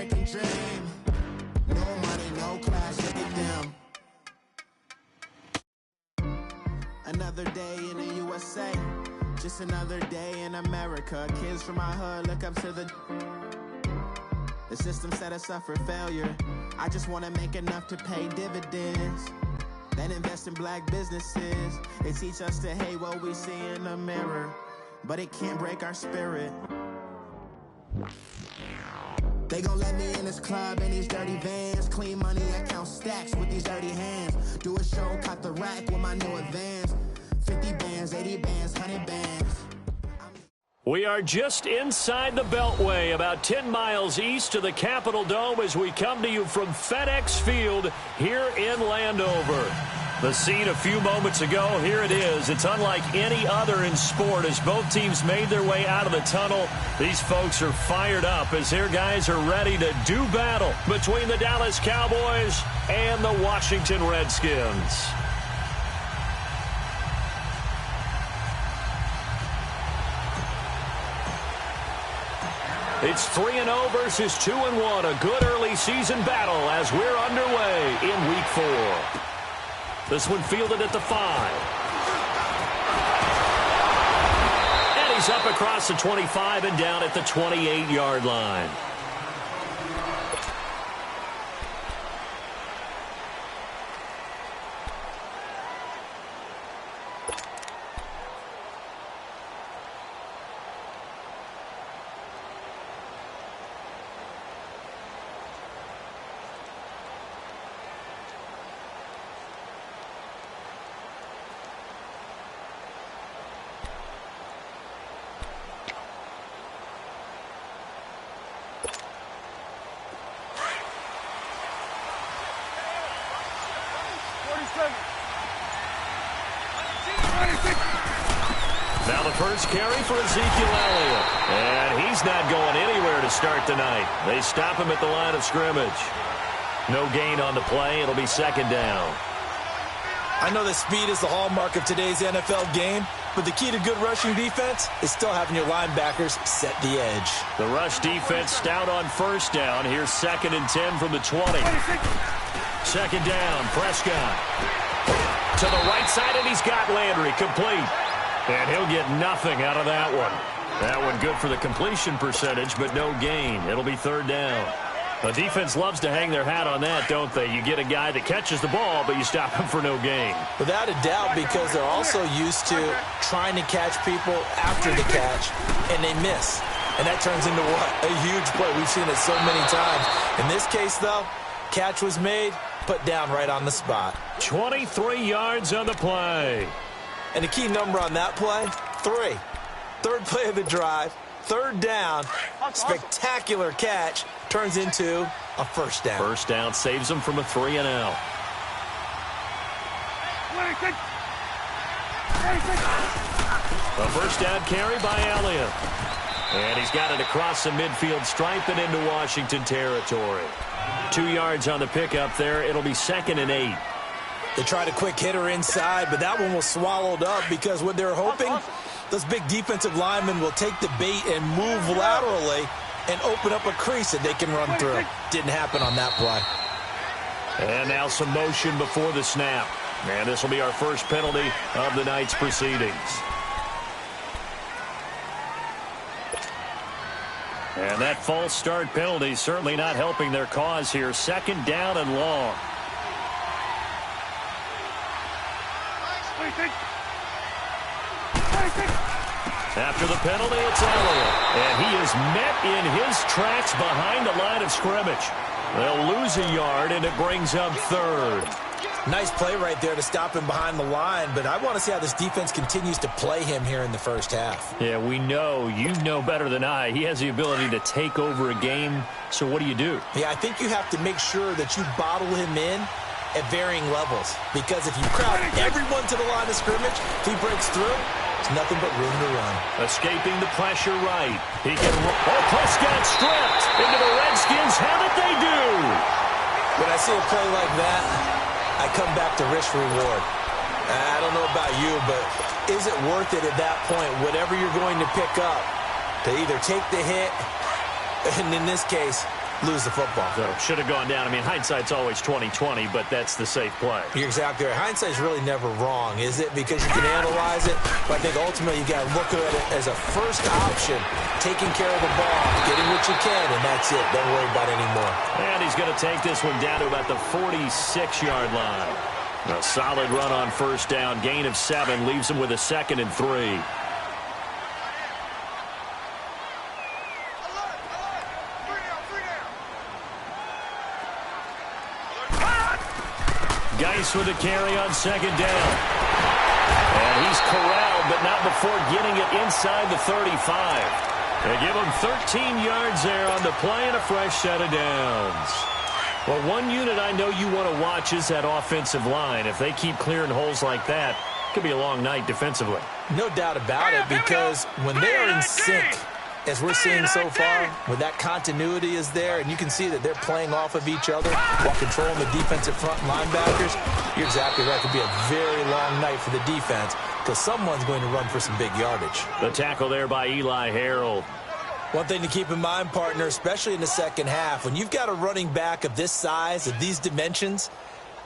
American dream. No money, no class, look at them. Another day in the USA, just another day in America. Kids from my hood look up to the system set us up for failure. I just want to make enough to pay dividends, then invest in black businesses. It teach us to hate what we see in the mirror, but it can't break our spirit. They gon' let me in this club in these dirty vans. Clean money, I count stacks with these dirty hands. Do a show, cop the rack with my new advance. 50 bands, 80 bands, 100 bands. We are just inside the Beltway, about 10 miles east of the Capitol Dome as we come to you from FedEx Field here in Landover. The scene a few moments ago, here it is. It's unlike any other in sport as both teams made their way out of the tunnel. These folks are fired up as their guys are ready to do battle between the Dallas Cowboys and the Washington Redskins. It's 3-0 versus 2-1, a good early season battle as we're underway in Week 4. This one fielded at the 5. And he's up across the 25 and down at the 28-yard line. Now the first carry for Ezekiel Elliott. And he's not going anywhere to start tonight. They stop him at the line of scrimmage. No gain on the play. It'll be second down. I know that speed is the hallmark of today's NFL game, but the key to good rushing defense is still having your linebackers set the edge. The rush defense stout on first down. Here's 2nd and 10 from the 20. Second down, Prescott. To the right side, and he's got Landry complete. And he'll get nothing out of that one. That one good for the completion percentage, but no gain. It'll be third down. The defense loves to hang their hat on that, don't they? You get a guy that catches the ball, but you stop him for no gain. Without a doubt, because they're also used to trying to catch people after the catch, and they miss. And that turns into what? A huge play. We've seen it so many times. In this case, though, catch was made, put down right on the spot. 23 yards on the play. And the key number on that play, 3. Third play of the drive, third down, spectacular catch, turns into a first down. First down saves them from a 3 and out. A first down carry by Elliott. And he's got it across the midfield stripe and into Washington territory. 2 yards on the pickup there. It'll be 2nd and 8. They tried a quick hitter inside, but that one was swallowed up because what they're hoping, those big defensive linemen will take the bait and move laterally and open up a crease that they can run through. Didn't happen on that play. And now some motion before the snap. And this will be our first penalty of the night's proceedings. And that false start penalty certainly not helping their cause here. 2nd down and long. After the penalty, it's Elliott. And he is met in his tracks behind the line of scrimmage. They'll lose a yard, and it brings up 3rd. Nice play right there to stop him behind the line, but I want to see how this defense continues to play him here in the first half. Yeah, we know. You know better than I. He has the ability to take over a game, so what do you do? Yeah, I think you have to make sure that you bottle him in at varying levels, because if you crowd everyone to the line of scrimmage, if he breaks through, there's nothing but room to run. Escaping the pressure right. He can Prescott stripped into the Redskins. How did they do? When I see a play like that, I come back to risk reward. I don't know about you, but is it worth it at that point, whatever you're going to pick up, to either take the hit, and in this case, lose the football. So should have gone down. I mean, hindsight's always 20/20, but that's the safe play. You're exactly right. Hindsight's really never wrong, is it? Because you can analyze it, but I think ultimately you got to look at it as a first option, taking care of the ball, getting what you can, and that's it. Don't worry about it anymore. And he's going to take this one down to about the 46-yard line. A solid run on first down. Gain of 7 leaves him with a 2nd and 3. Geis with a carry on 2nd down. And he's corralled, but not before getting it inside the 35. They give him 13 yards there on the play and a fresh set of downs. Well, one unit I know you want to watch is that offensive line. If they keep clearing holes like that, it could be a long night defensively. No doubt about it, because when they are in sync, as we're seeing so far, when that continuity is there, and you can see that they're playing off of each other while controlling the defensive front linebackers, you're exactly right. It could be a very long night for the defense because someone's going to run for some big yardage. The tackle there by Eli Harold. One thing to keep in mind, partner, especially in the second half, when you've got a running back of this size, of these dimensions,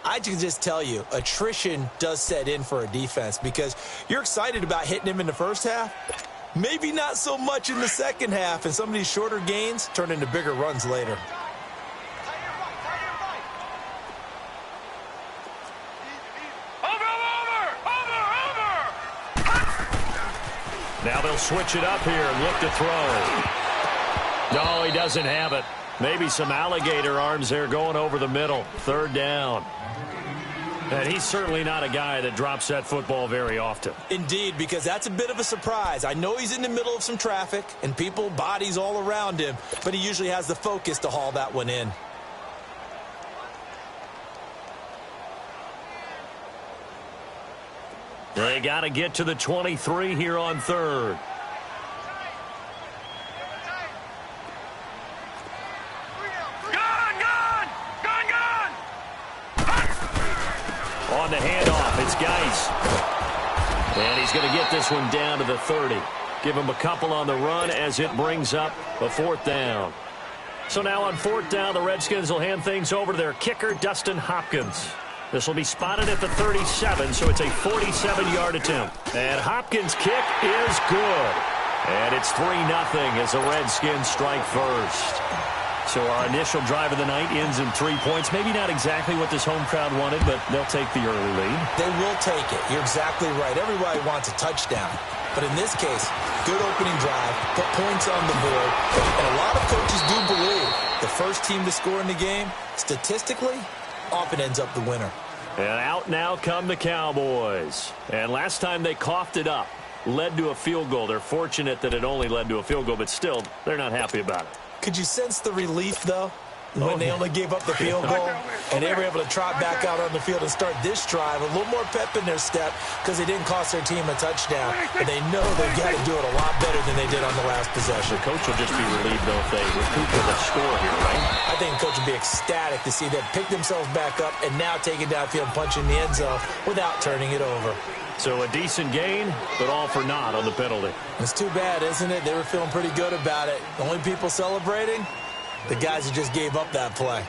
I can just tell you, attrition does set in for a defense because you're excited about hitting him in the first half. Maybe not so much in the second half, and some of these shorter gains turn into bigger runs later. Now they'll switch it up here and look to throw. No, he doesn't have it. Maybe some alligator arms there going over the middle. 3rd down. And he's certainly not a guy that drops that football very often. Indeed, because that's a bit of a surprise. I know he's in the middle of some traffic and people, bodies all around him, but he usually has the focus to haul that one in. They got to get to the 23 here on 3rd. On the handoff, it's Geis. And he's going to get this one down to the 30. Give him a couple on the run as it brings up a 4th down. So now on 4th down, the Redskins will hand things over to their kicker, Dustin Hopkins. This will be spotted at the 37, so it's a 47-yard attempt. And Hopkins' kick is good. And it's 3-0 as the Redskins strike first. So our initial drive of the night ends in 3 points. Maybe not exactly what this home crowd wanted, but they'll take the early lead. They will take it. You're exactly right. Everybody wants a touchdown. But in this case, good opening drive, put points on the board. And a lot of coaches do believe the first team to score in the game, statistically, often ends up the winner. And out now come the Cowboys. And last time they coughed it up, led to a field goal. They're fortunate that it only led to a field goal, but still, they're not happy about it. Could you sense the relief, though, when they only gave up the field goal and they were able to trot back out on the field and start this drive? A little more pep in their step because they didn't cost their team a touchdown, but they know they've got to do it a lot better than they did on the last possession. The coach will just be relieved, though, if they recoup with a score here, right? I think the coach will be ecstatic to see them pick themselves back up and now take it downfield and punch in the end zone without turning it over. So a decent gain, but all for naught on the penalty. It's too bad, isn't it? They were feeling pretty good about it. The only people celebrating, the guys who just gave up that play.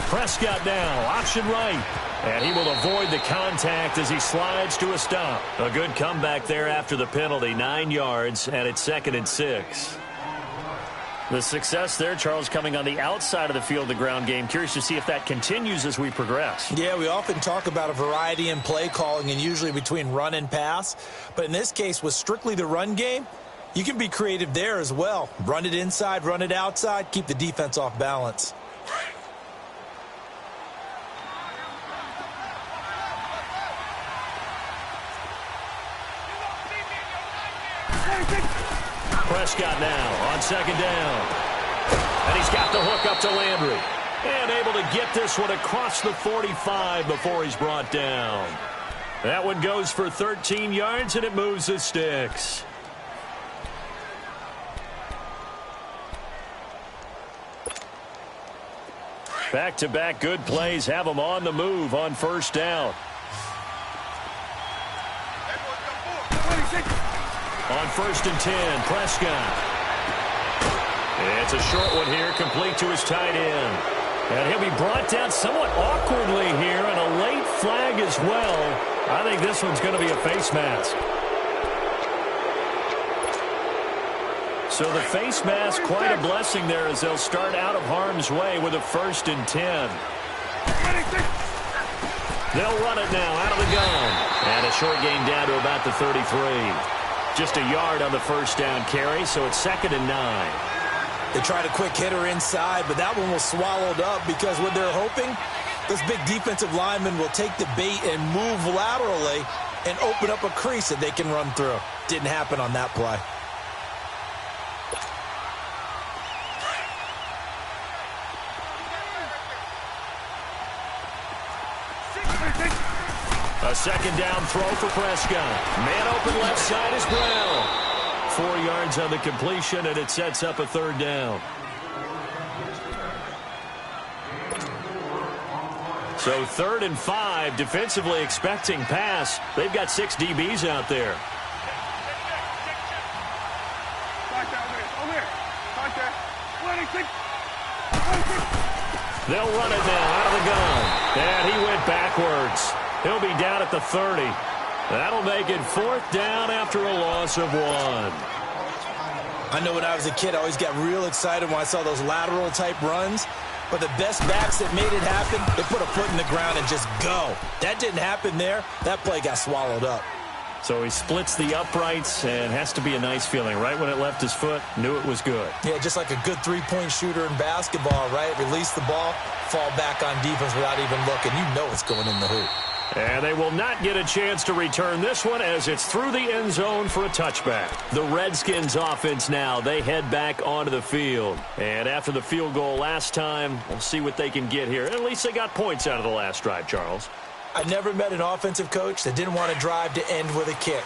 Prescott now, option right. And he will avoid the contact as he slides to a stop. A good comeback there after the penalty. 9 yards, and it's 2nd and 6. The success there, Charles, coming on the outside of the field, the ground game. Curious to see if that continues as we progress. Yeah, we often talk about a variety in play calling and usually between run and pass. But in this case, with strictly the run game, you can be creative there as well. Run it inside, run it outside, keep the defense off balance. Prescott now on 2nd down. And he's got the hook up to Landry. And able to get this one across the 45 before he's brought down. That one goes for 13 yards, and it moves the sticks. Back-to-back good plays have them on the move on first down. On 1st and 10, Prescott. It's a short one here, complete to his tight end. And he'll be brought down somewhat awkwardly here, and a late flag as well. I think this one's going to be a face mask. So the face mask, quite a blessing there as they'll start out of harm's way with a 1st and 10. They'll run it now out of the gun. And a short gain down to about the 33. Just a yard on the first down carry, so it's 2nd and 9. They tried a quick hitter inside, but that one was swallowed up because what they're hoping, those big defensive linemen will take the bait and move laterally and open up a crease that they can run through. Didn't happen on that play. A 2nd down throw for Prescott. Man open left side is Brown. 4 yards on the completion, and it sets up a 3rd down. So 3rd and 5, defensively expecting pass. They've got 6 DBs out there. They'll run it now out of the gun. And he went backwards. He'll be down at the 30. That'll make it 4th down after a loss of 1. I know when I was a kid, I always got real excited when I saw those lateral-type runs. But the best backs that made it happen, they put a foot in the ground and just go. That didn't happen there. That play got swallowed up. So he splits the uprights, and has to be a nice feeling. Right when it left his foot, knew it was good. Yeah, just like a good three-point shooter in basketball, right? Release the ball, fall back on defense without even looking. You know it's going in the hoop. And they will not get a chance to return this one as it's through the end zone for a touchback. The Redskins offense now, they head back onto the field. And after the field goal last time, we'll see what they can get here. At least they got points out of the last drive, Charles. I never met an offensive coach that didn't want to drive to end with a kick.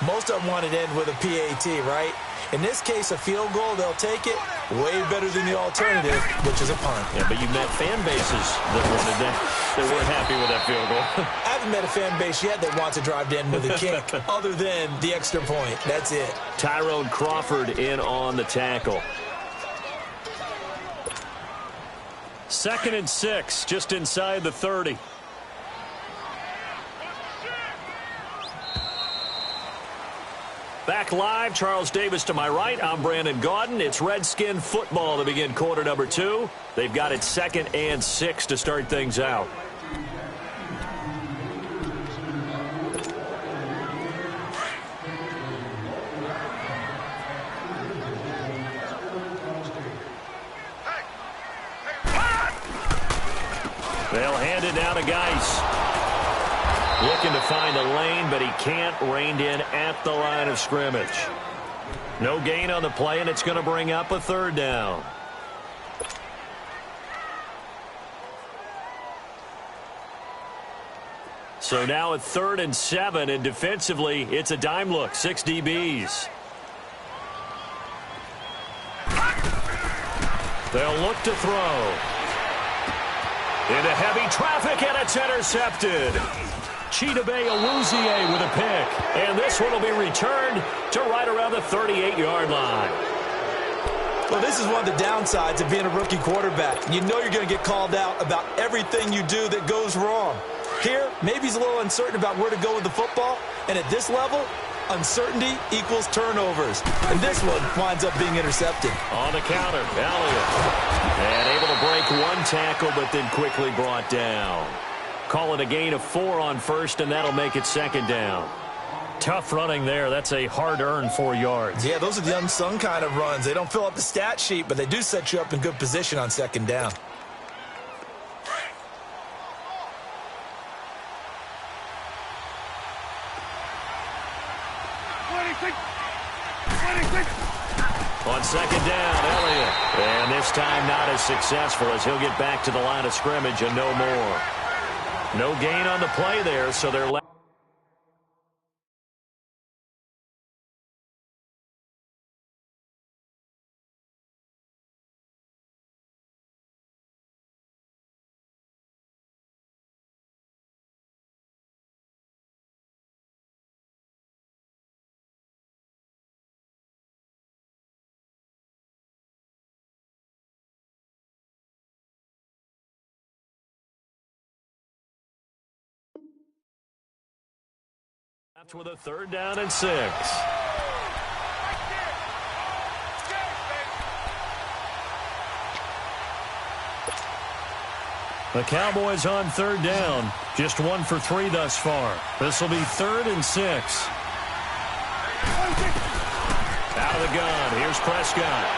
Most of them wanted to end with a PAT, right? In this case, a field goal, they'll take it way better than the alternative, which is a punt. Yeah, but you've met fan bases that wanted that. They weren't happy with that field goal. I haven't met a fan base yet that wants to drive to end with a kick, other than the extra point. That's it. Tyrone Crawford in on the tackle. 2nd and 6, just inside the 30. Back live, Charles Davis to my right. I'm Brandon Gaudin. It's Redskin football to begin quarter number 2. They've got it 2nd and 6 to start things out. They'll hand it down to Geis. Looking to find a lane, but he can't. Reined in at the line of scrimmage. No gain on the play, and it's going to bring up a 3rd down. So now a 3rd and 7, and defensively, it's a dime look. 6 DBs. They'll look to throw. Into heavy traffic, and it's intercepted. Chidobe Awuzie with a pick. And this one will be returned to right around the 38-yard line. Well, this is one of the downsides of being a rookie quarterback. You know you're going to get called out about everything you do that goes wrong. Here, maybe he's a little uncertain about where to go with the football. And at this level, uncertainty equals turnovers. And this one winds up being intercepted. On the counter, Elliott. And able to break one tackle, but then quickly brought down. Call it a gain of 4 on first, and that'll make it 2nd down. Tough running there. That's a hard-earned 4 yards. Yeah, those are the unsung kind of runs. They don't fill up the stat sheet, but they do set you up in good position on 2nd down. On 2nd down, Elliott. And this time not as successful as he'll get back to the line of scrimmage and no more. No gain on the play there, so they're left. With a 3rd down and 6. The Cowboys on 3rd down. Just 1 for 3 thus far. This will be 3rd and 6. Out of the gun. Here's Prescott.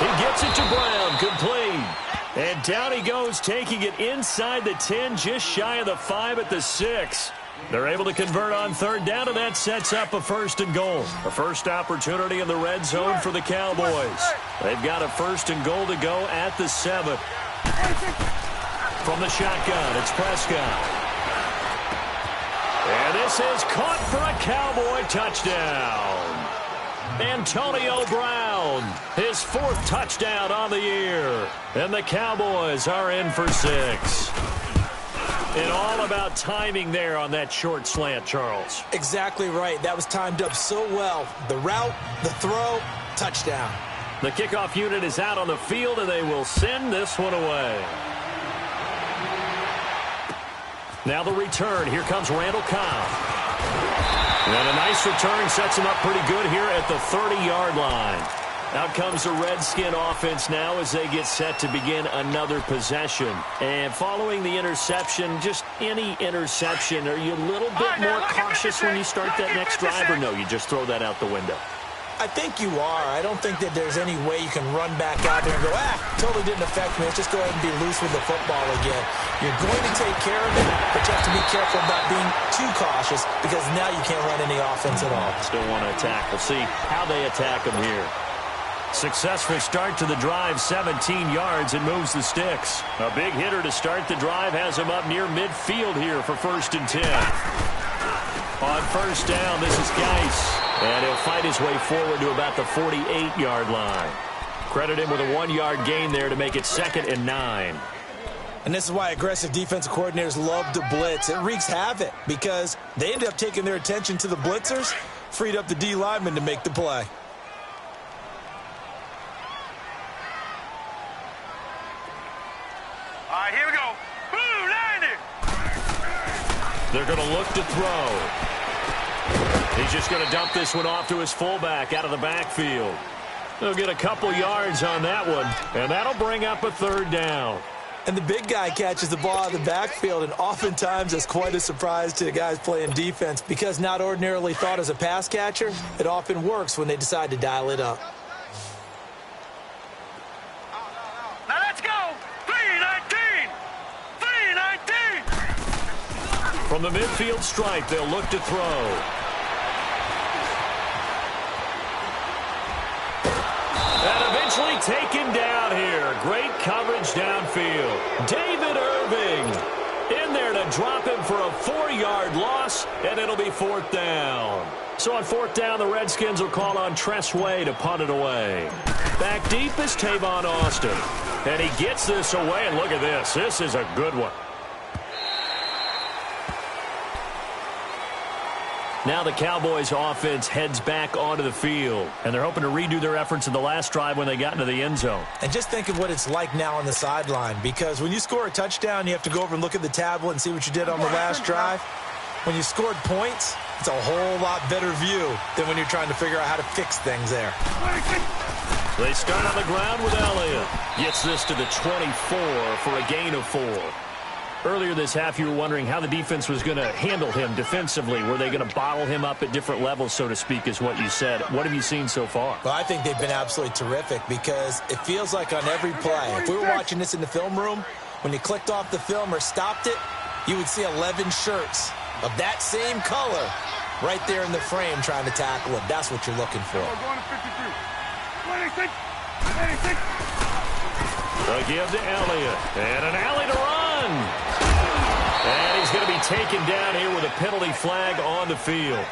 He gets it to Brown. Complete. And down he goes, taking it inside the 10, just shy of the 5 at the 6. They're able to convert on 3rd down, and that sets up a 1st and goal. A first opportunity in the red zone for the Cowboys. They've got a 1st and goal to go at the 7. From the shotgun, it's Prescott. And this is caught for a Cowboy touchdown. Antonio Brown, his 4th touchdown on the year. And the Cowboys are in for 6. And all about timing there on that short slant, Charles. Exactly right. That was timed up so well. The route, the throw, touchdown. The kickoff unit is out on the field, and they will send this one away. Now the return. Here comes Randall Cobb. And a nice return sets him up pretty good here at the 30-yard line. Out comes the Redskin offense now as they get set to begin another possession. And following the interception, just any interception, are you a little bit more cautious when you start that next drive, or no, you just throw that out the window? I think you are. I don't think that there's any way you can run back out there and go, totally didn't affect me. Let's just go ahead and be loose with the football again. You're going to take care of it, but you have to be careful about being too cautious because now you can't run any offense at all. Still want to attack. We'll see how they attack them here. Successful start to the drive, 17 yards, and moves the sticks. A big hitter to start the drive has him up near midfield here for 1st and 10. On 1st down, this is Geis. And he'll fight his way forward to about the 48-yard line. Credit him with a 1-yard gain there to make it 2nd and 9. And this is why aggressive defensive coordinators love to blitz. It wreaks havoc because they end up taking their attention to the blitzers, freed up the D lineman to make the play. All right, here we go. Boom, 90. They're going to look to throw. He's just going to dump this one off to his fullback out of the backfield. He'll get a couple yards on that one, and that'll bring up a 3rd down. And the big guy catches the ball out of the backfield, and oftentimes it's quite a surprise to the guys playing defense because not ordinarily thought as a pass catcher, it often works when they decide to dial it up. Now let's go. 3-19. 3-19. From the midfield stripe, they'll look to throw. And eventually taken down here. Great coverage downfield. David Irving in there to drop him for a 4-yard loss, and it'll be 4th down. So on 4th down, the Redskins will call on Tress Way to punt it away. Back deep is Tavon Austin. And he gets this away, and look at this. This is a good one. Now the Cowboys offense heads back onto the field, and they're hoping to redo their efforts in the last drive when they got into the end zone. And just think of what it's like now on the sideline, because when you score a touchdown, you have to go over and look at the tablet and see what you did on the last drive. When you scored points, it's a whole lot better view than when you're trying to figure out how to fix things there. They start on the ground with Elliott. Gets this to the 24 for a gain of 4. Earlier this half, you were wondering how the defense was going to handle him defensively. Were they going to bottle him up at different levels, so to speak, is what you said. What have you seen so far? Well, I think they've been absolutely terrific because it feels like on every play, if we were watching this in the film room, when you clicked off the film or stopped it, you would see 11 shirts of that same color right there in the frame trying to tackle it. That's what you're looking for. Going to 53. 26. 26. A give to Elliott. And an alley to run. And he's going to be taken down here with a penalty flag on the field.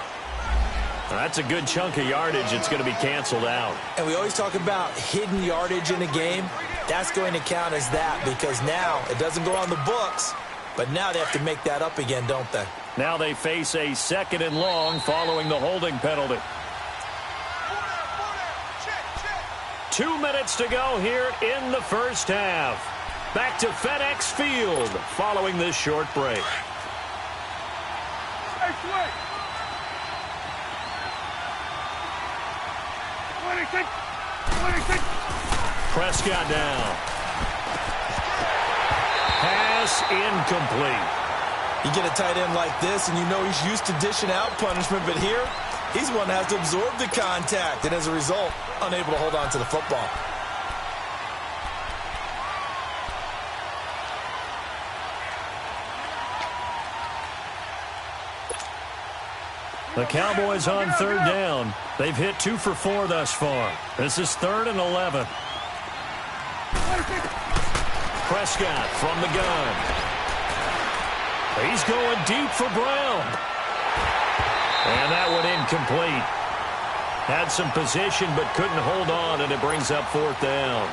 That's a good chunk of yardage. It's going to be canceled out. And we always talk about hidden yardage in a game. That's going to count as that because now it doesn't go on the books, but now they have to make that up again, don't they? Now they face a 2nd and long following the holding penalty. 2 minutes to go here in the first half. Back to FedEx Field following this short break. Hey, Prescott down. Pass incomplete. You get a tight end like this, and you know he's used to dishing out punishment, but here, he's one that has to absorb the contact, and as a result, unable to hold on to the football. The Cowboys on third down. They've hit 2 for 4 thus far. This is 3rd and 11. Prescott from the gun. He's going deep for Brown. And that one incomplete. Had some position but couldn't hold on, and it brings up 4th down.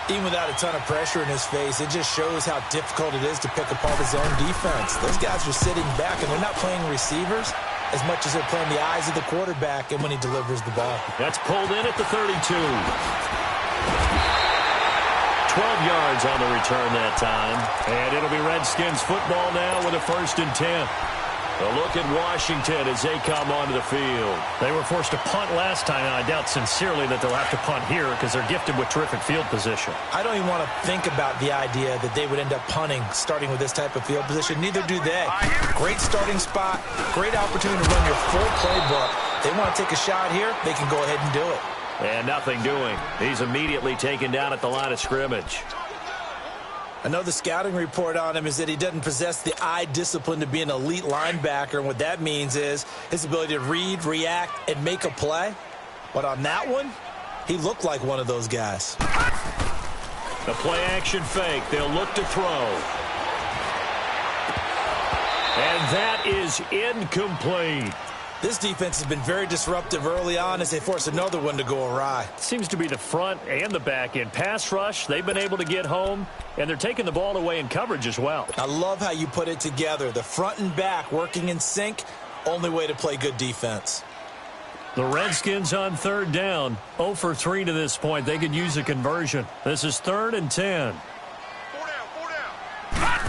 Even without a ton of pressure in his face, it just shows how difficult it is to pick apart his own defense. Those guys are sitting back, and they're not playing receivers as much as they're playing the eyes of the quarterback and when he delivers the ball. That's pulled in at the 32. 12 yards on the return that time. And it'll be Redskins football now with a 1st and 10. A look at Washington as they come onto the field. They were forced to punt last time, and I doubt sincerely that they'll have to punt here because they're gifted with terrific field position. I don't even want to think about the idea that they would end up punting starting with this type of field position. Neither do they. Great starting spot, great opportunity to run your full playbook. They want to take a shot here, they can go ahead and do it. And nothing doing. He's immediately taken down at the line of scrimmage. Another scouting report on him is that he doesn't possess the eye discipline to be an elite linebacker. And what that means is his ability to read, react, and make a play. But on that one, he looked like one of those guys. The play action fake. They'll look to throw. And that is incomplete. This defense has been very disruptive early on as they force another one to go awry. Seems to be the front and the back end. Pass rush, they've been able to get home, and they're taking the ball away in coverage as well. I love how you put it together. The front and back working in sync, only way to play good defense. The Redskins on third down, 0 for 3 to this point. They could use a conversion. This is 3rd and 10. 4 down.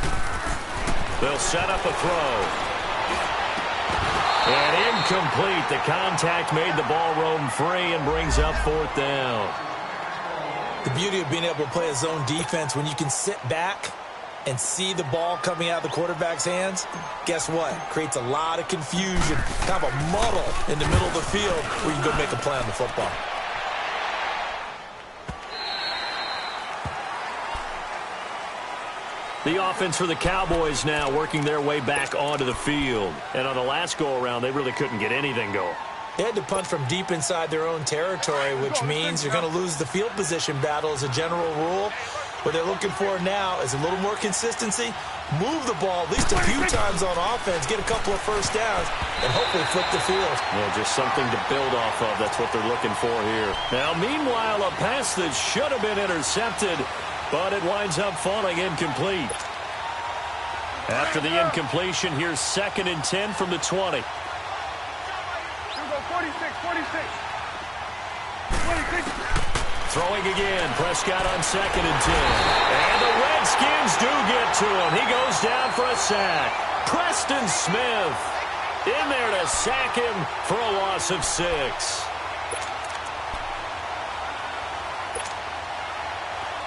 They'll set up a throw. And incomplete. The contact made the ball roam free and brings up 4th down. The beauty of being able to play a zone defense when you can sit back and see the ball coming out of the quarterback's hands, guess what? Creates a lot of confusion, kind of a muddle in the middle of the field where you can go make a play on the football. The offense for the Cowboys now working their way back onto the field. And on the last go-around, they really couldn't get anything going. They had to punt from deep inside their own territory, which means you're going to lose the field position battle as a general rule. What they're looking for now is a little more consistency, move the ball at least a few times on offense, get a couple of first downs, and hopefully flip the field. Yeah, just something to build off of. That's what they're looking for here. Now, meanwhile, a pass that should have been intercepted, but it winds up falling incomplete. After the incompletion, here's 2nd and 10 from the 20. 46, 46. Throwing again, Prescott on 2nd and 10. And the Redskins do get to him. He goes down for a sack. Preston Smith in there to sack him for a loss of 6.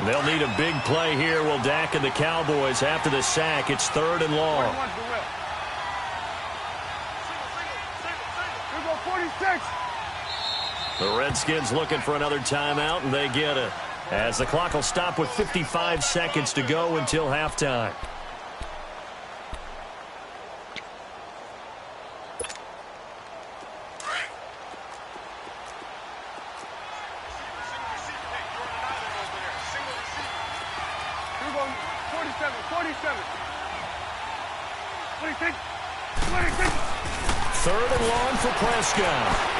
They'll need a big play here. Will Dak and the Cowboys after the sack. It's 3rd and long. 46. The Redskins looking for another timeout, and they get it. As the clock will stop with 55 seconds to go until halftime. Third and long for Prescott.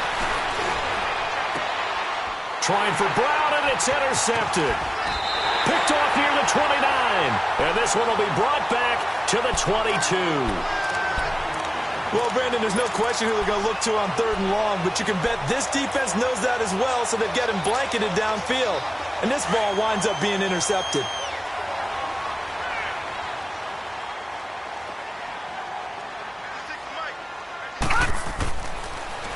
Trying for Brown, and it's intercepted. Picked off near the 29. And this one will be brought back to the 22. Well, Brandon, there's no question who they're going to look to on 3rd and long, but you can bet this defense knows that as well, so they've got him blanketed downfield. And this ball winds up being intercepted.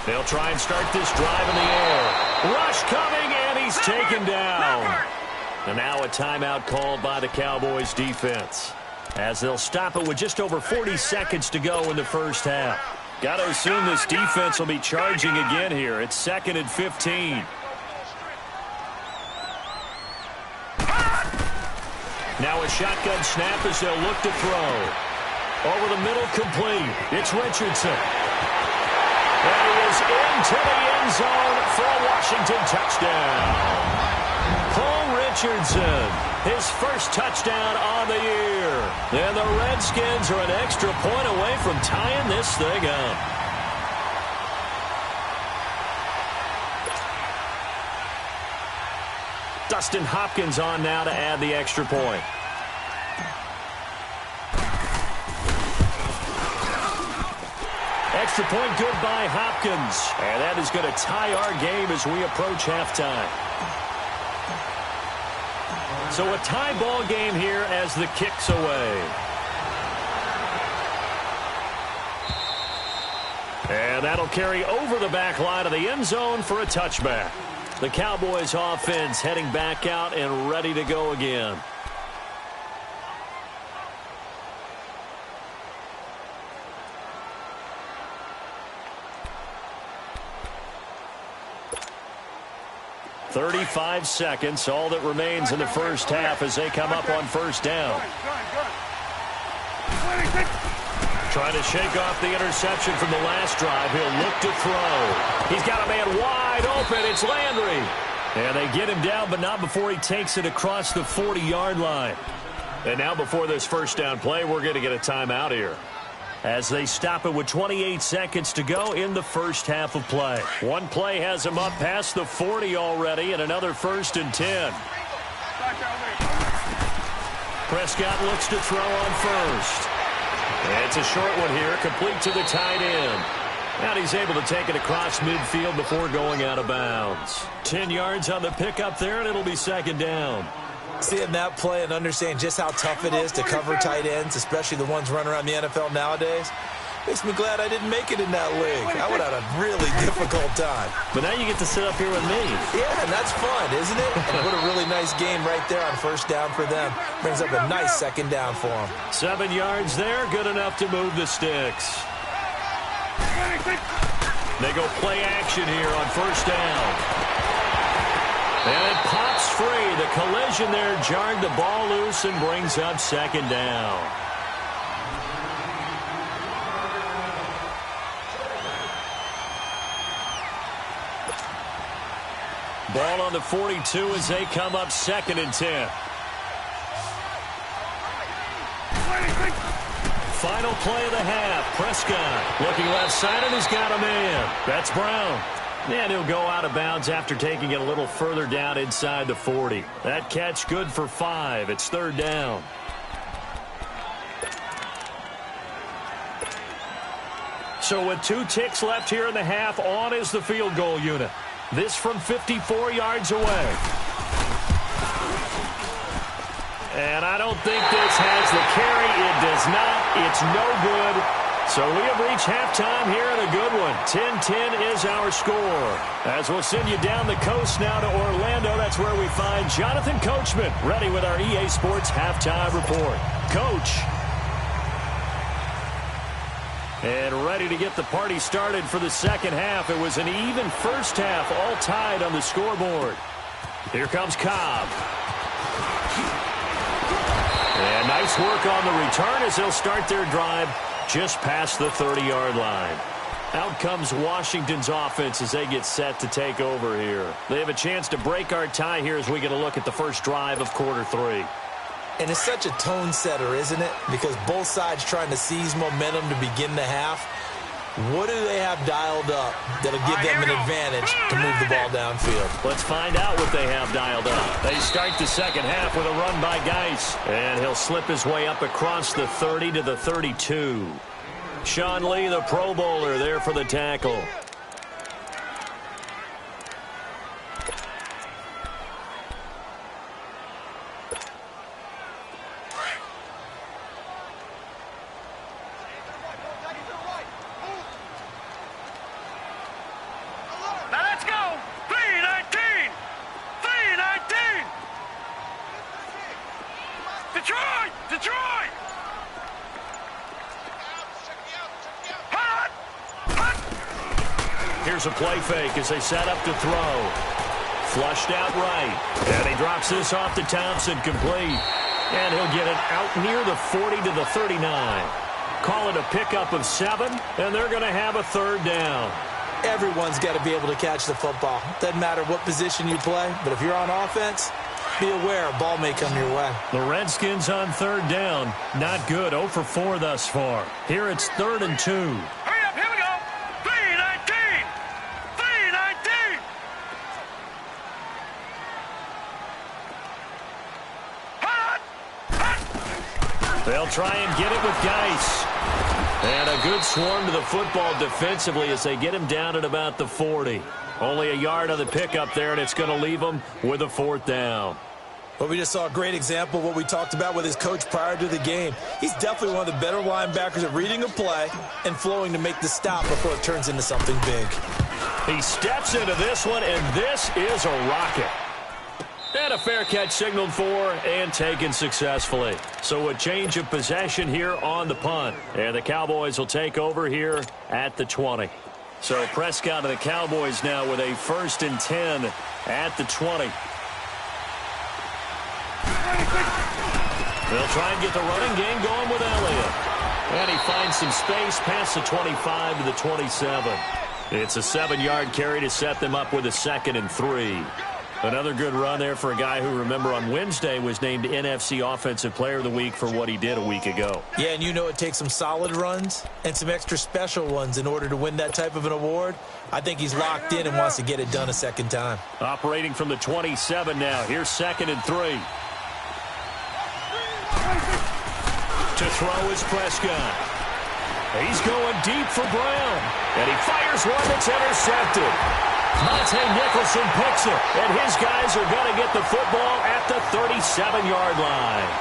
They'll try and start this drive in the air. Rush coming, and he's taken down. And now a timeout called by the Cowboys defense, as they'll stop it with just over 40 seconds to go in the first half. Got to assume this defense will be charging again here. It's 2nd and 15. Now a shotgun snap as they'll look to throw. Over the middle, complete. It's Richardson. And he is into the end zone for a Washington touchdown. Paul Richardson, his first touchdown on the year. And the Redskins are an extra point away from tying this thing up. Dustin Hopkins on now to add the extra point. Extra point good by Hopkins. And that is going to tie our game as we approach halftime. So a tie ball game here as the kick's away. And that'll carry over the back line of the end zone for a touchback. The Cowboys offense heading back out and ready to go again. "35 seconds, all that remains in the first half as they come up on first down. Trying to shake off the interception from the last drive. He'll look to throw. He's got a man wide open. It's Landry. And they get him down, but not before he takes it across the 40-yard line. And now before this first down play, we're going to get a timeout here, as they stop it with 28 seconds to go in the first half of play. One play has him up past the 40 already, and another 1st and 10. Prescott looks to throw on first. And it's a short one here, complete to the tight end. And he's able to take it across midfield before going out of bounds. 10 yards on the pickup there, and it'll be 2nd down. Seeing that play and understand just how tough it is to cover tight ends, especially the ones running around the NFL nowadays, makes me glad I didn't make it in that league. I would have had a really difficult time. But now you get to sit up here with me. Yeah, and that's fun, isn't it? And what a really nice game right there on first down for them. Brings up a nice 2nd down for them. 7 yards there, good enough to move the sticks. They go play action here on first down. And it pops free. The collision there jarred the ball loose and brings up 2nd down. Ball on the 42 as they come up 2nd and 10. Final play of the half. Prescott looking left side, and he's got a man. That's Brown. And he'll go out of bounds after taking it a little further down inside the 40. That catch good for 5. It's 3rd down. So with 2 ticks left here in the half, on is the field goal unit. This from 54 yards away. And I don't think this has the carry. It does not. It's no good. So we have reached halftime here in a good one. 10-10 is our score. As we'll send you down the coast now to Orlando, that's where we find Jonathan Coachman, ready with our EA Sports halftime report. Coach. And ready to get the party started for the second half. It was an even first half, all tied on the scoreboard. Here comes Cobb. And nice work on the return as they'll start their drive just past the 30-yard line. Out comes Washington's offense as they get set to take over here. They have a chance to break our tie here as we get a look at the first drive of quarter 3. And it's such a tone setter, isn't it? Because both sides trying to seize momentum to begin the half. What do they have dialed up that'll give them an advantage to move the ball downfield? Let's find out what they have dialed up. They start the second half with a run by Geis. And he'll slip his way up across the 30 to the 32. Sean Lee, the Pro Bowler, there for the tackle. Now let's go. 3, 9. Here's a play fake as they set up to throw. Flushed out right. And he drops this off to Thompson, complete. And he'll get it out near the 40 to the 39. Call it a pickup of 7, and they're going to have a third down. Everyone's got to be able to catch the football. Doesn't matter what position you play, but if you're on offense, be aware a ball may come your way. The Redskins on third down. Not good. 0 for 4 thus far. Here it's 3rd and 2. Hurry up, here we go. 3-19. 3-19. They'll try and get it with Geis. And a good swarm to the football defensively as they get him down at about the 40. Only a yard on the pickup there, and it's going to leave him with a 4th down. Well, we just saw a great example of what we talked about with his coach prior to the game. He's definitely one of the better linebackers at reading a play and flowing to make the stop before it turns into something big. He steps into this one, and this is a rocket. And a fair catch signaled for and taken successfully. So a change of possession here on the punt. And the Cowboys will take over here at the 20. So Prescott and the Cowboys now with a 1st and 10 at the 20. They'll try and get the running game going with Elliott. And he finds some space past the 25 to the 27. It's a 7-yard carry to set them up with a 2nd and 3. Another good run there for a guy who, remember, on Wednesday was named NFC Offensive Player of the Week for what he did a week ago. Yeah, and you know it takes some solid runs and some extra special ones in order to win that type of an award. I think he's locked in and wants to get it done a second time. Operating from the 27 now. Here's 2nd and 3. To throw is Prescott. He's going deep for Brown. And he fires one that's intercepted. Monte Nicholson picks it, and his guys are going to get the football at the 37-yard line.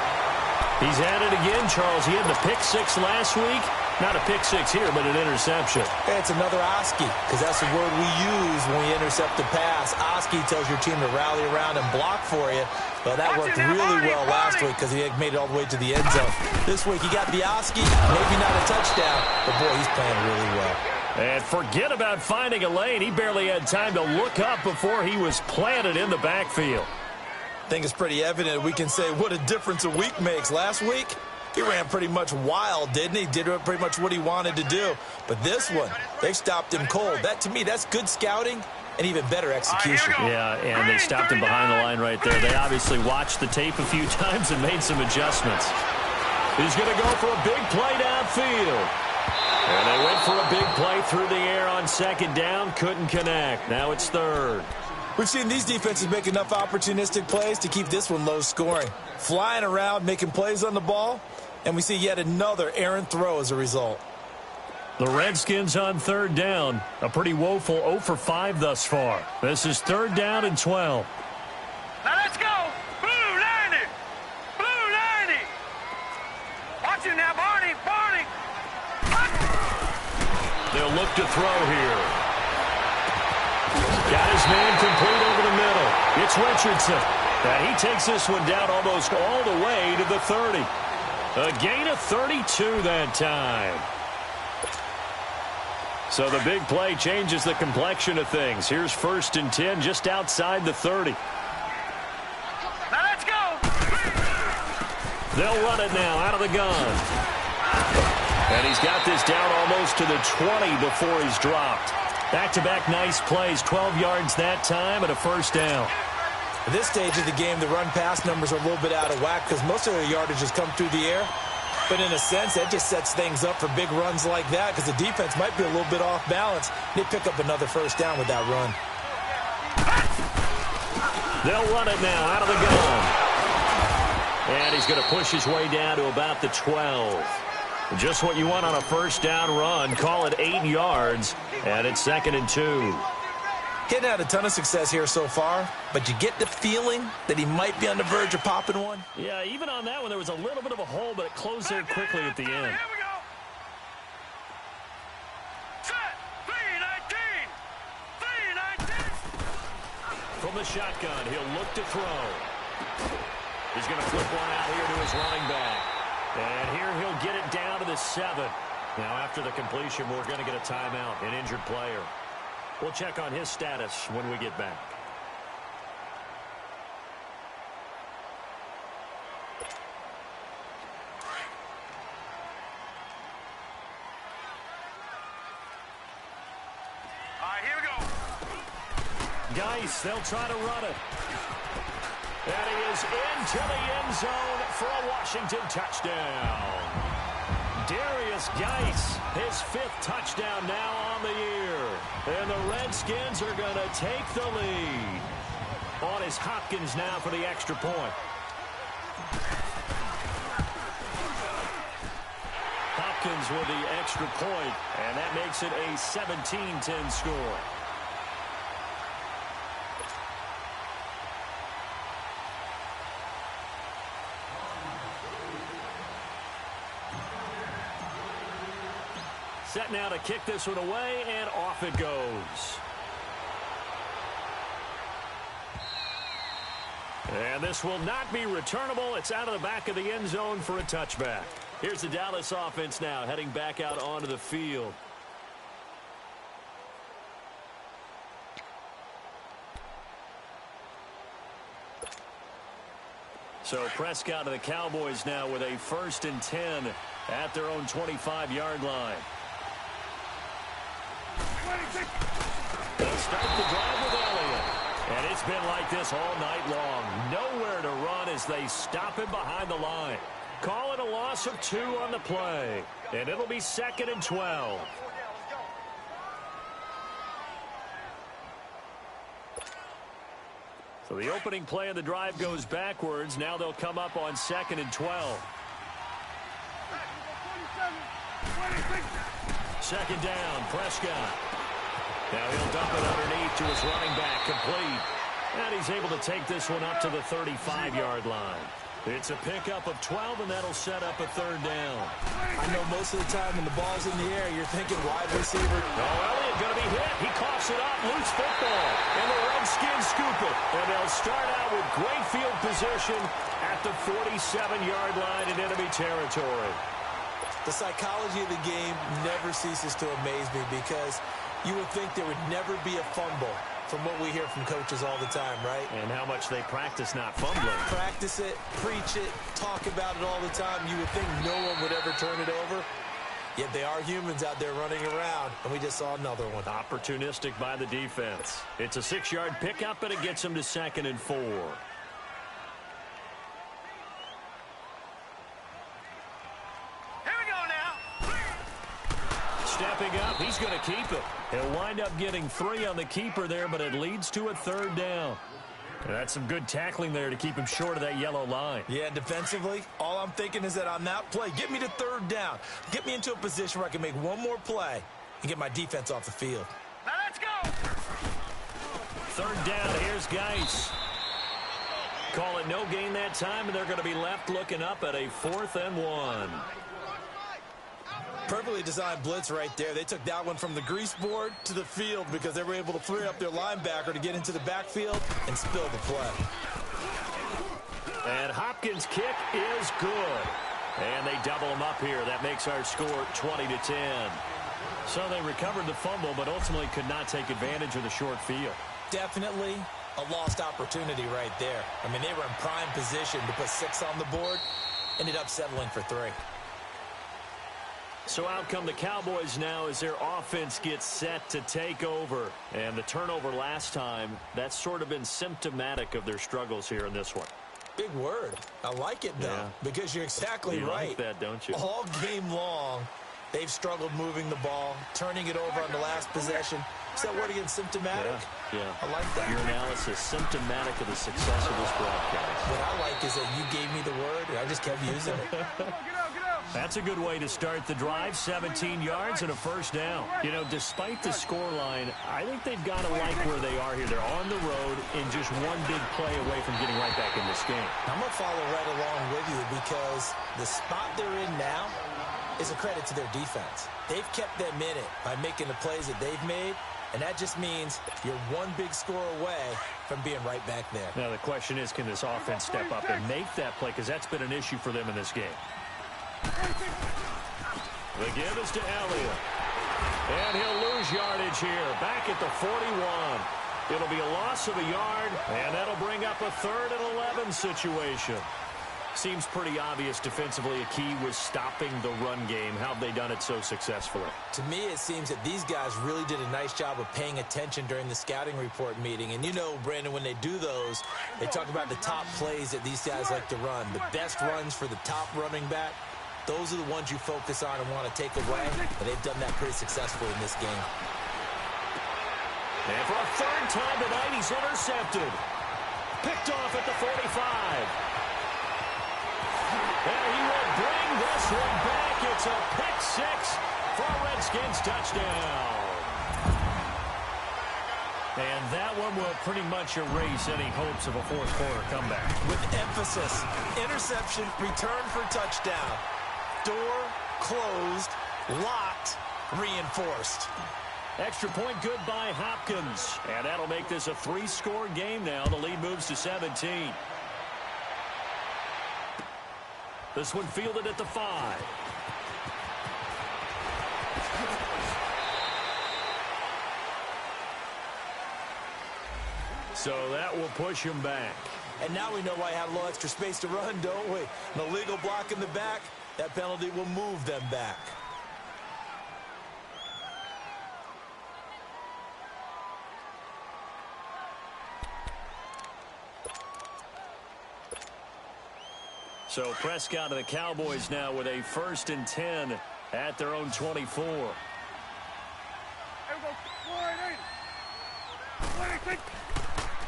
He's at it again, Charles. He had the pick 6 last week. Not a pick 6 here, but an interception. It's another Oski, because that's the word we use when we intercept a pass. Oski tells your team to rally around and block for you. Well, that worked really well last week because he had made it all the way to the end zone. This week he got the Oski, maybe not a touchdown, but boy, he's playing really well. And forget about finding a lane. He barely had time to look up before he was planted in the backfield. I think it's pretty evident we can say what a difference a week makes. Last week, he ran pretty much wild, didn't he? Did pretty much what he wanted to do. But this one, they stopped him cold. That, to me, that's good scouting and even better execution. Yeah, and they stopped him behind the line right there. They obviously watched the tape a few times and made some adjustments. He's going to go for a big play downfield. And they went for a big play through the air on 2nd down. Couldn't connect. Now it's 3rd. We've seen these defenses make enough opportunistic plays to keep this one low scoring. Flying around, making plays on the ball, and we see yet another errant throw as a result. The Redskins on 3rd down. A pretty woeful 0 for 5 thus far. This is 3rd down and 12. Now let's go. Blue 90. Blue 90. Watch it now, Barney. Barney. They'll look to throw here. Got his man complete over the middle. It's Richardson. And he takes this one down almost all the way to the 30. A gain of 32 that time. So the big play changes the complexion of things. Here's 1st and 10 just outside the 30. Now let's go. They'll run it now out of the gun. And he's got this down almost to the 20 before he's dropped. Back-to-back nice plays, 12 yards that time and a 1st down. At this stage of the game, the run-pass numbers are a little bit out of whack because most of their yardage has come through the air. But in a sense, that just sets things up for big runs like that because the defense might be a little bit off balance. They pick up another 1st down with that run. They'll run it now out of the gun. And he's going to push his way down to about the 12. Just what you want on a 1st down run. Call it 8 yards. And it's 2nd and 2. Getting had a ton of success here so far, but you get the feeling that he might be on the verge of popping one. Yeah, even on that one, there was a little bit of a hole, but it closed there quickly at the end. Here we go. Set. 3-19. 3-19. From the shotgun, he'll look to throw. He's going to flip one out here to his running back. And here he'll get it down to the 7. Now, after the completion, we're going to get a timeout, an injured player. We'll check on his status when we get back. All right, here we go. Geis, they'll try to run it. And he is into the end zone for a Washington touchdown. Darius Geis, his 5th touchdown now on the year. And the Redskins are going to take the lead. On is Hopkins now for the extra point. Hopkins with the extra point, and that makes it a 17-10 score. Set now to kick this one away, and off it goes. And this will not be returnable. It's out of the back of the end zone for a touchback. Here's the Dallas offense now, heading back out onto the field. So Prescott of the Cowboys now with a 1st and 10 at their own 25-yard line. They'll start the drive with Elliott. And it's been like this all night long. Nowhere to run as they stop him behind the line. Call it a loss of 2 on the play. And it'll be 2nd and 12. So the opening play of the drive goes backwards. Now they'll come up on 2nd and 12. 2nd down, Prescott. Now he'll dump it underneath to his running back, complete. And he's able to take this one up to the 35-yard line. It's a pickup of 12, and that'll set up a 3rd down. I know most of the time when the ball's in the air, you're thinking wide receiver. Oh, Elliott going to be hit. He coughs it up, loose football. And the Redskins scoop it. And they'll start out with great field position at the 47-yard line in enemy territory. The psychology of the game never ceases to amaze me because you would think there would never be a fumble from what we hear from coaches all the time, right? And how much they practice not fumbling. Practice it, preach it, talk about it all the time. You would think no one would ever turn it over. Yet they are humans out there running around, and we just saw another one. Opportunistic by the defense. It's a 6-yard pickup, and it gets them to 2nd and 4. Stepping up, he's going to keep it. He'll wind up getting 3 on the keeper there, but it leads to a 3rd down. And that's some good tackling there to keep him short of that yellow line. Yeah, defensively, all I'm thinking is that on that play, get me to 3rd down. Get me into a position where I can make one more play and get my defense off the field. Now let's go. 3rd down, here's Geis. Call it no gain that time, and they're going to be left looking up at a 4th and 1. Perfectly designed blitz right there. They took that one from the grease board to the field because they were able to free up their linebacker to get into the backfield and spill the play. And Hopkins' kick is good. And they double him up here. That makes our score 20-10. So they recovered the fumble, but ultimately could not take advantage of the short field. Definitely a lost opportunity right there. I mean, they were in prime position to put 6 on the board. Ended up settling for 3. So out come the Cowboys now as their offense gets set to take over. And the turnover last time, that's sort of been symptomatic of their struggles here in this one. Big word. I like it, though, because you're exactly right. You like that, don't you? All game long, they've struggled moving the ball, turning it over on the last possession. Is that word again, symptomatic? Yeah. I like that. Your analysis, symptomatic of the success of this broadcast. What I like is that you gave me the word, and I just kept using it. That's a good way to start the drive. 17 yards and a 1st down. You know, despite the scoreline, I think they've got to like where they are here. They're on the road and just one big play away from getting right back in this game. I'm going to follow right along with you because the spot they're in now is a credit to their defense. They've kept them in it by making the plays that they've made, and that just means you're one big score away from being right back there. Now, the question is, can this offense step up and make that play? Because that's been an issue for them in this game. The give is to Elliott. And he'll lose yardage here, back at the 41. It'll be a loss of a yard, and that'll bring up a 3rd and 11 situation. Seems pretty obvious defensively a key was stopping the run game. How have they done it so successfully? To me, it seems that these guys really did a nice job of paying attention during the scouting report meeting. And you know, Brandon, when they do those, they talk about the top plays that these guys like to run. The best runs for the top running back, those are the ones you focus on and want to take away. And they've done that pretty successfully in this game. And for a 3rd time tonight, he's intercepted. Picked off at the 45. And he will bring this one back. It's a pick 6 for a Redskins touchdown. And that one will pretty much erase any hopes of a 4th quarter comeback. With emphasis, interception, return for touchdown. Door closed, locked, reinforced. Extra point good by Hopkins. And that'll make this a 3-score game now. The lead moves to 17. This one fielded at the 5. So that will push him back. And now we know why I had a little extra space to run, don't we? An illegal block in the back, that penalty will move them back. So Prescott and the Cowboys now with a 1st and 10 at their own 24.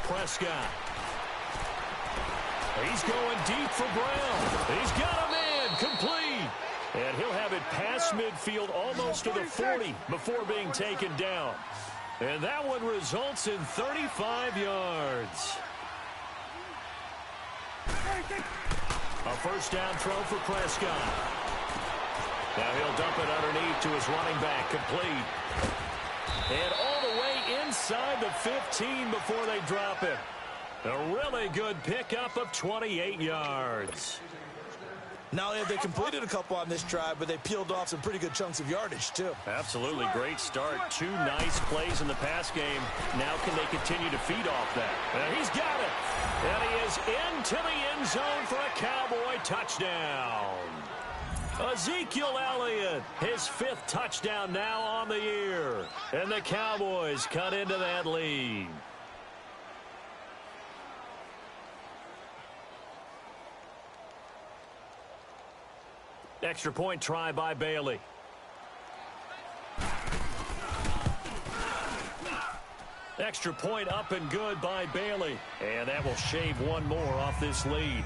Prescott. He's going deep for Brown. He's got a man complete. And he'll have it past midfield almost to the 40 before being taken down. And that one results in 35 yards. A 1st down throw for Prescott. Now he'll dump it underneath to his running back, complete. And all the way inside the 15 before they drop it. A really good pickup of 28 yards. Not only have they completed a couple on this drive, but they peeled off some pretty good chunks of yardage, too. Absolutely. Great start. 2 nice plays in the pass game. Now can they continue to feed off that? And he's got it. And he is into the end zone for a Cowboy touchdown. Ezekiel Elliott, his 5th touchdown now on the year. And the Cowboys cut into that lead. Extra point try by Bailey. Extra point up and good by Bailey. And that will shave one more off this lead.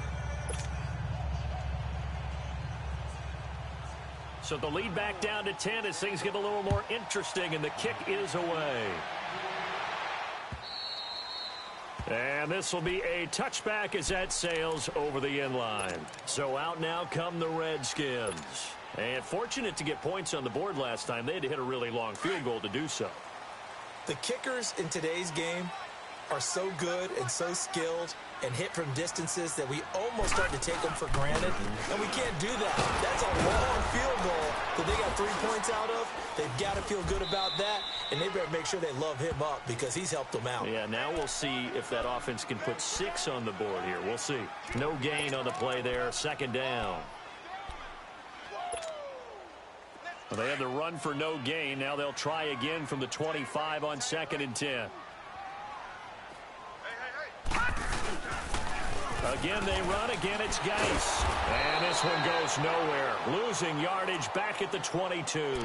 So the lead back down to 10 as things get a little more interesting, and the kick is away. And this will be a touchback as that sails over the end line. So out now come the Redskins. And fortunate to get points on the board last time. They had to hit a really long field goal to do so. The kickers in today's game are so good and so skilled and hit from distances that we almost start to take them for granted. And we can't do that. That's a long field goal that they got 3 points out of. They've got to feel good about that, and they better make sure they love him up because he's helped them out. Yeah, now we'll see if that offense can put 6 on the board here. We'll see. No gain on the play there. 2nd down. Well, they had the run for no gain. Now they'll try again from the 25 on 2nd and 10. Again, they run. Again, it's Geis. And this one goes nowhere. Losing yardage back at the 22.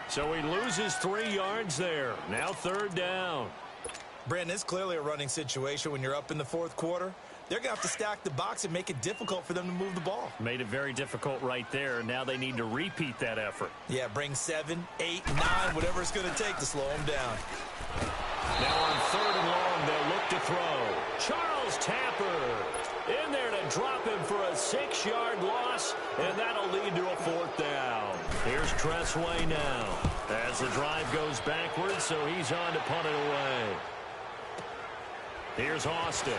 So he loses 3 yards there. Now 3rd down. Brandon, it's clearly a running situation when you're up in the 4th quarter. They're going to have to stack the box and make it difficult for them to move the ball. Made it very difficult right there. Now they need to repeat that effort. Yeah, bring 7, 8, 9, whatever it's going to take to slow them down. Now on 3rd and long, they'll look to throw. Charles Tapper in there to drop him for a 6-yard loss, and that'll lead to a 4th down. Here's Tressway now as the drive goes backwards, so he's on to punt it away. Here's Austin.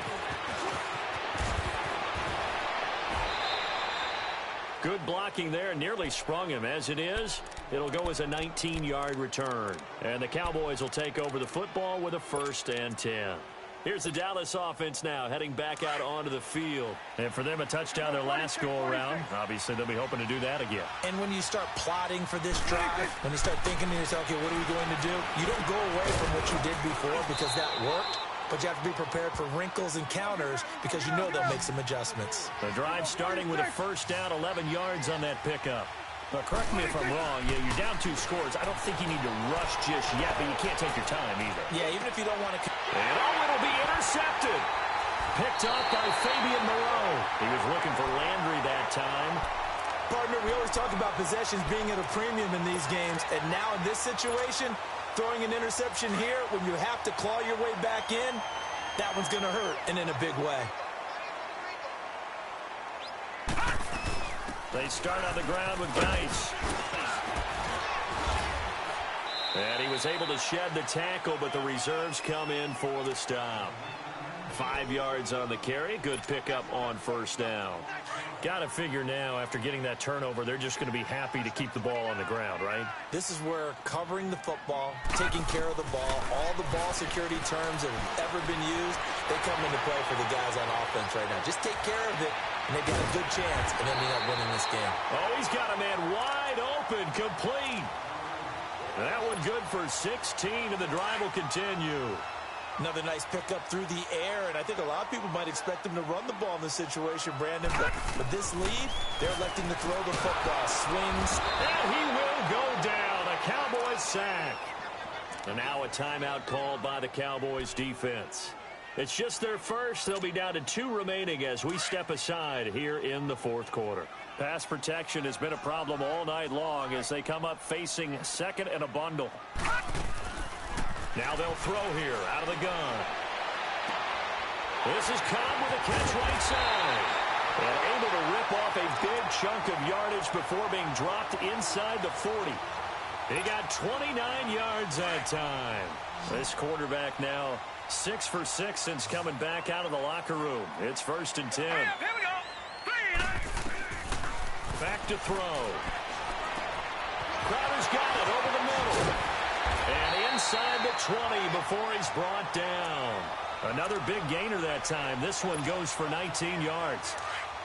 Good blocking there, nearly sprung him. As it is, it'll go as a 19-yard return. And the Cowboys will take over the football with a 1st and 10. Here's the Dallas offense now, heading back out onto the field. And for them, a touchdown their last go-around. Obviously, they'll be hoping to do that again. And when you start plotting for this drive, when you start thinking to yourself, okay, what are we going to do? You don't go away from what you did before because that worked. But you have to be prepared for wrinkles and counters because you know they'll make some adjustments. The drive starting with a 1st down, 11 yards on that pickup. But correct me if I'm wrong. Yeah, you're down 2 scores. I don't think you need to rush just yet, but you can't take your time either. Yeah, even if you don't want to. And it'll be intercepted. Picked up by Fabian Moreau. He was looking for Landry that time. Partner, we always talk about possessions being at a premium in these games. And now in this situation, throwing an interception here when you have to claw your way back in, that one's going to hurt, and in a big way. They start on the ground with Geis. And he was able to shed the tackle, but the reserves come in for the stop. 5 yards on the carry. Good pickup on 1st down. Got to figure now, after getting that turnover, they're just going to be happy to keep the ball on the ground, right? This is where covering the football, taking care of the ball, all the ball security terms that have ever been used, they come into play for the guys on offense right now. Just take care of it, and they've got a good chance of ending up winning this game. Oh, he's got a man wide open, complete. That one good for 16, and the drive will continue. Another nice pickup through the air, and I think a lot of people might expect them to run the ball in this situation, Brandon. But with this lead, they're electing to throw the football. Swings. And he will go down. A Cowboys sack. And now a timeout called by the Cowboys defense. It's just their first. They'll be down to 2 remaining as we step aside here in the 4th quarter. Pass protection has been a problem all night long as they come up facing 2nd and a bundle. Now they'll throw here out of the gun. This is Cobb with a catch right side. And able to rip off a big chunk of yardage before being dropped inside the 40. He got 29 yards that time. This quarterback now 6 for 6 since coming back out of the locker room. It's 1st and 10. Here we go. Back to throw. Crowder's got it over the middle. And inside the 20 before he's brought down. Another big gainer that time. This one goes for 19 yards.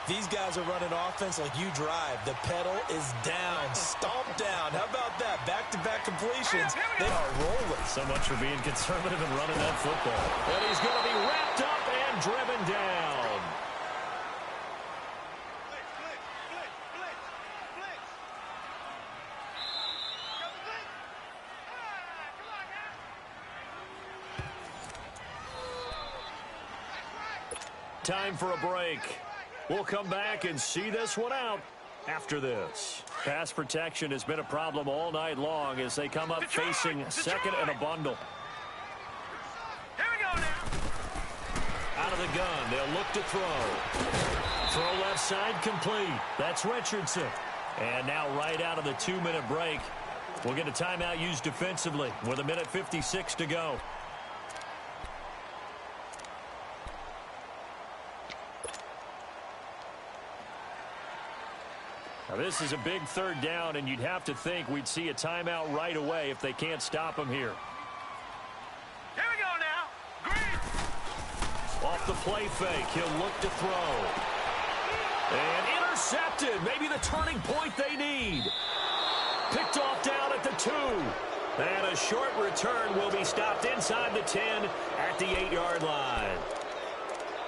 These guys are running offense like you drive. The pedal is down, stomped down. How about that? Back-to-back completions. They are rolling. So much for being conservative and running that football. And he's going to be wrapped up and driven down. Time for a break. We'll come back and see this one out after this. Pass protection has been a problem all night long as they come up facing 2nd and a bundle. Here we go now. Out of the gun, they'll look to throw. Throw left side complete. That's Richardson. And now right out of the 2-minute break, we'll get a timeout used defensively with 1:56 to go. Now this is a big 3rd down, and you'd have to think we'd see a timeout right away if they can't stop him here. Here we go now. Green. Off the play fake, he'll look to throw. And intercepted. Maybe the turning point they need. Picked off down at the 2. And a short return will be stopped inside the 10 at the 8-yard line.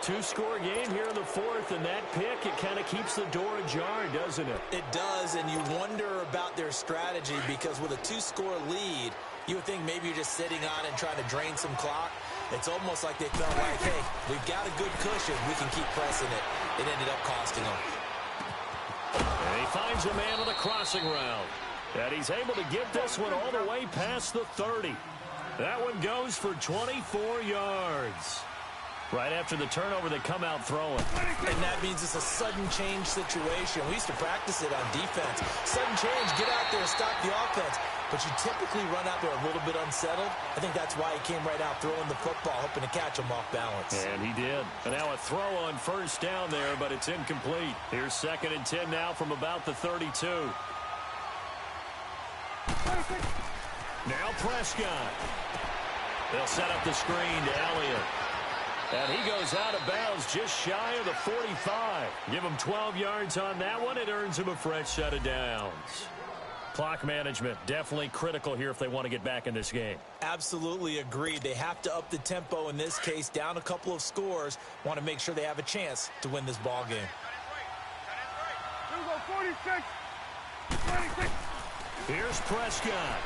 2-score game here in the 4th, and that pick, it kind of keeps the door ajar, doesn't it? It does, and you wonder about their strategy because with a 2-score lead, you would think maybe you're just sitting on it and trying to drain some clock. It's almost like they felt like, hey, we've got a good cushion. We can keep pressing it. It ended up costing them. And he finds a man on the crossing route. And he's able to get this one all the way past the 30. That one goes for 24 yards. Right after the turnover, they come out throwing. And that means it's a sudden change situation. We used to practice it on defense. Sudden change, get out there, stop the offense. But you typically run out there a little bit unsettled. I think that's why he came right out throwing the football, hoping to catch him off balance. And he did. And now a throw on first down there, but it's incomplete. Here's 2nd and 10 now from about the 32. Now Prescott. They'll set up the screen to Elliott. And he goes out of bounds just shy of the 45. Give him 12 yards on that one. It earns him a fresh set of downs. Clock management, definitely critical here if they want to get back in this game. Absolutely agreed. They have to up the tempo in this case, down a couple of scores. Want to make sure they have a chance to win this ball game. 46. Here's Prescott.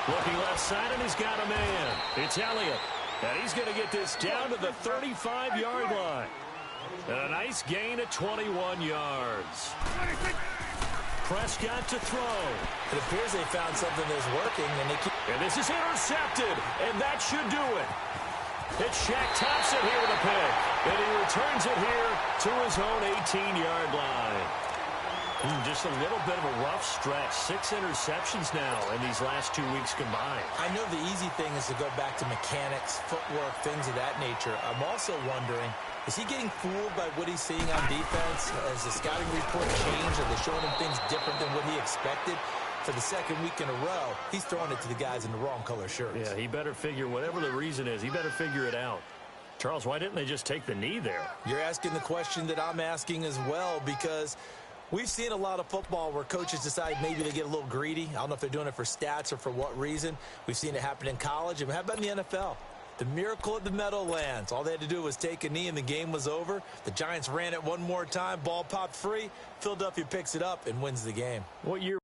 Looking left side, and he's got a man. It's Elliott. And he's going to get this down to the 35-yard line. And a nice gain of 21 yards. Prescott to throw. It appears they found something that's working, and this is intercepted, and that should do it. It's Shaq Thompson here with a pick, and he returns it here to his own 18-yard line. Just a little bit of a rough stretch. 6 interceptions now in these last 2 weeks combined. I know the easy thing is to go back to mechanics, footwork, things of that nature. I'm also wondering, is he getting fooled by what he's seeing on defense? Has the scouting report changed? Are they showing him things different than what he expected? For the 2nd week in a row, he's throwing it to the guys in the wrong color shirts. Yeah, he better figure, whatever the reason is, he better figure it out. Charles, why didn't they just take the knee there? You're asking the question that I'm asking as well, because we've seen a lot of football where coaches decide maybe they get a little greedy. I don't know if they're doing it for stats or for what reason. We've seen it happen in college. And how about in the NFL? The miracle of the Meadowlands. All they had to do was take a knee and the game was over. The Giants ran it one more time. Ball popped free. Philadelphia picks it up and wins the game. What year?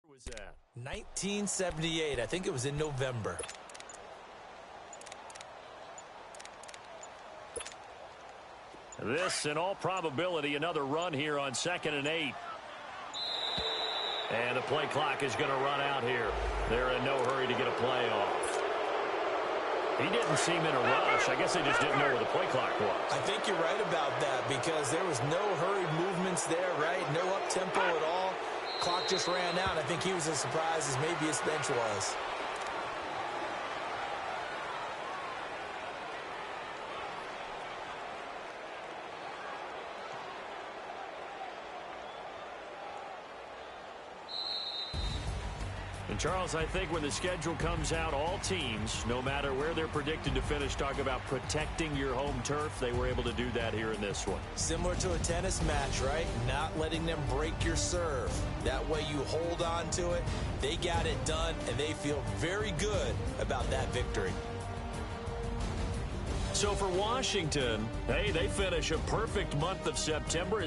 Was that? 1978. I think it was in November. This, in all probability, another run here on 2nd and 8. And the play clock is going to run out here. They're in no hurry to get a play off. He didn't seem in a rush. I guess they just didn't know where the play clock was. I think you're right about that because there was no hurried movements there, right? No up-tempo at all. Clock just ran out. I think he was as surprised as maybe his bench was. And, Charles, I think when the schedule comes out, all teams, no matter where they're predicted to finish, talk about protecting your home turf. They were able to do that here in this one. Similar to a tennis match, right? Not letting them break your serve. That way you hold on to it. They got it done, and they feel very good about that victory. So for Washington, hey, they finish a perfect month of September.